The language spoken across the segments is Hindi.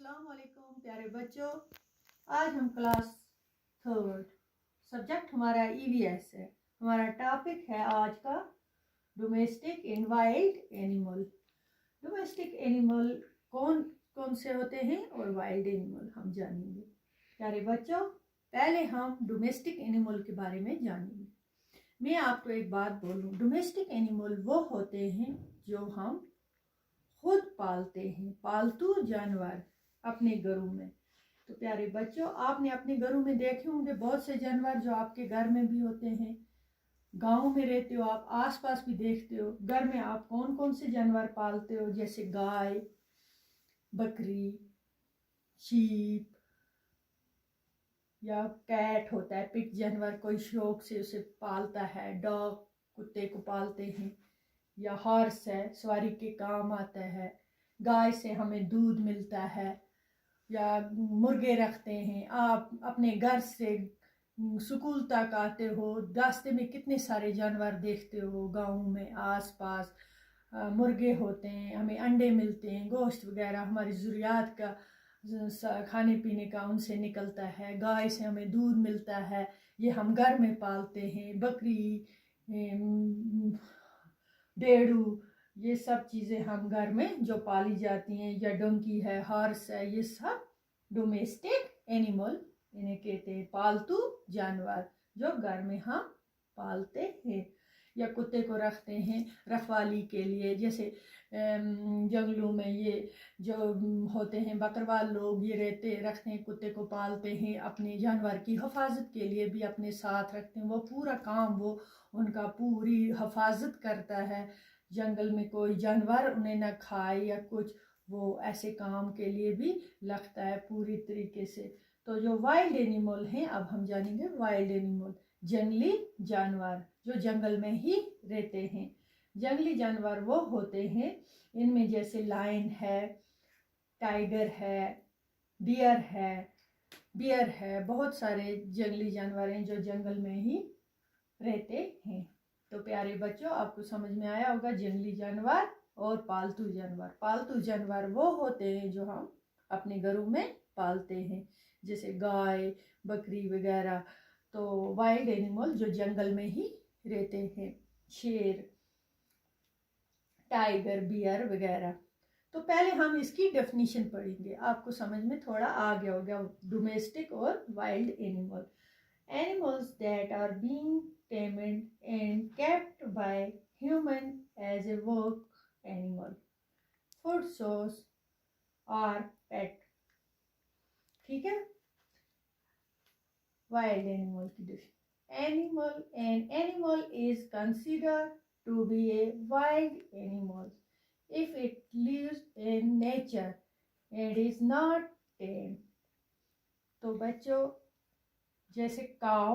अस्सलाम वालेकुम प्यारे बच्चों। आज हम क्लास 3 सब्जेक्ट हमारा ईवीएस है। हमारा टॉपिक है आज का domestic and wild animal. Domestic animal कौन कौन से होते हैं और वाइल्ड एनिमल हम जानेंगे। प्यारे बच्चों, पहले हम डोमेस्टिक एनिमल के बारे में जानेंगे। मैं आपको एक बात बोलूँ, डोमेस्टिक एनिमल वो होते हैं जो हम खुद पालते हैं, पालतू जानवर अपने घरों में। तो प्यारे बच्चों, आपने अपने घरों में देखे होंगे बहुत से जानवर जो आपके घर में भी होते हैं। गांव में रहते हो आप, आसपास भी देखते हो। घर में आप कौन कौन से जानवर पालते हो, जैसे गाय, बकरी, शीप या कैट होता है, पिट जानवर, कोई शौक से उसे पालता है। डॉग, कुत्ते को पालते हैं, या हॉर्स है, सवारी के काम आता है। गाय से हमें दूध मिलता है, या मुर्गे रखते हैं। आप अपने घर से स्कूल तक आते हो, रास्ते में कितने सारे जानवर देखते हो गाँव में आसपास। मुर्गे होते हैं, हमें अंडे मिलते हैं, गोश्त वगैरह हमारी ज़रूरियात का खाने पीने का उनसे निकलता है। गाय से हमें दूध मिलता है, ये हम घर में पालते हैं। बकरी, भेड़ू, ये सब चीज़ें हम घर में जो पाली जाती हैं, या डोंकी है, हॉर्स है, ये सब डोमेस्टिक एनिमल इन्हें कहते हैं, पालतू जानवर जो घर में हम पालते हैं। या कुत्ते को रखते हैं रखवाली के लिए, जैसे जंगलों में ये जो होते हैं बकरवाल लोग, ये रखते हैं, कुत्ते को पालते हैं अपने जानवर की हिफाजत के लिए भी अपने साथ रखते हैं। वो पूरा काम वो उनका पूरी हिफाजत करता है। जंगल में कोई जानवर उन्हें न खाए या कुछ, वो ऐसे काम के लिए भी लगता है पूरी तरीके से। तो जो वाइल्ड एनिमल हैं, अब हम जानेंगे वाइल्ड एनिमल, जंगली जानवर जो जंगल में ही रहते हैं। जंगली जानवर वो होते हैं, इनमें जैसे लायन है, टाइगर है, बियर है, बहुत सारे जंगली जानवर हैं जो जंगल में ही रहते हैं। तो प्यारे बच्चों, आपको समझ में आया होगा जंगली जानवर और पालतू जानवर। पालतू जानवर वो होते हैं जो हम अपने घरों में पालते हैं, जैसे गाय, बकरी वगैरह। तो वाइल्ड एनिमल जो जंगल में ही रहते हैं, शेर, टाइगर, बियर वगैरह। तो पहले हम इसकी डेफिनेशन पढ़ेंगे, आपको समझ में थोड़ा आ गया होगा डोमेस्टिक और wild animal. Animals that are being tamed and kept by human as a work animal, food source or pet। ठीक है। Wild animal की definition, an animal is considered to be a wild animal if it lives in nature and is not tamed। तो बच्चों, जैसे काव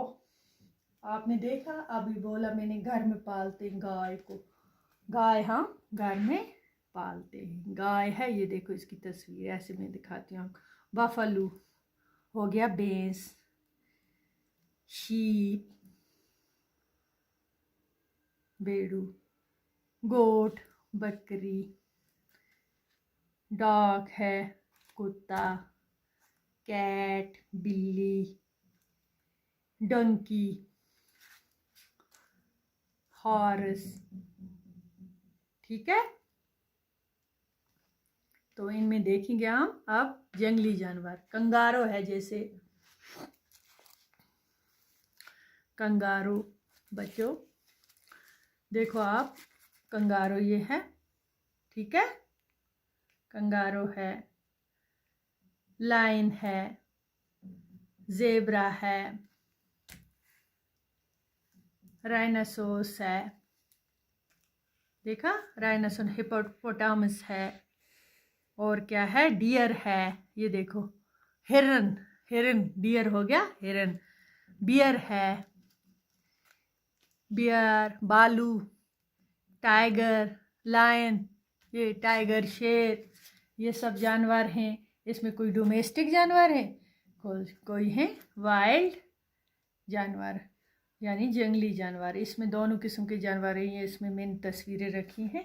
आपने देखा, अभी बोला मैंने घर में पालते हैं गाय को। गाय हम घर में पालते हैं, गाय है, ये देखो इसकी तस्वीर ऐसे मैं दिखाती हूँ। बफलू हो गया, भैंस, शीप, भेड़ू, गोट, बकरी, डॉग है, कुत्ता, कैट, बिल्ली, डंकी, हॉर्स। ठीक है। तो इनमें देखेंगे हम अब जंगली जानवर। कंगारू है, जैसे कंगारू बच्चों देखो आप, कंगारू ये है, ठीक है। कंगारू है, लायन है, ज़ेब्रा है, राइनासोरस है, देखा राइनासोरस, हिप्पोपोटामस है, और क्या है, डियर है, ये देखो हिरन, डियर हो गया हिरन। बियर है, बियर, भालू, टाइगर, लायन, ये टाइगर, शेर, ये सब जानवर हैं। इसमें कोई डोमेस्टिक जानवर है, कोई है वाइल्ड जानवर यानी जंगली जानवर। इसमें दोनों किस्म के जानवर हैं, ये इसमें मैंने तस्वीरें रखी हैं।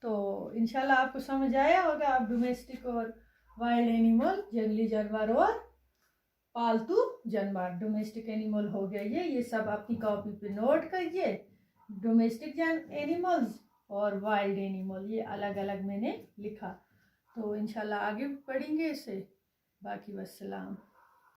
तो इंशाल्लाह आपको समझ आया होगा अब डोमेस्टिक और वाइल्ड एनिमल जंगली जानवर और पालतू जानवर डोमेस्टिक एनिमल हो गया ये सब अपनी कॉपी पे नोट करिए। डोमेस्टिक एनिमल्स और वाइल्ड एनिमल ये अलग अलग मैंने लिखा। तो इंशाल्लाह आगे पढ़ेंगे इसे। बाकी वस्सलाम।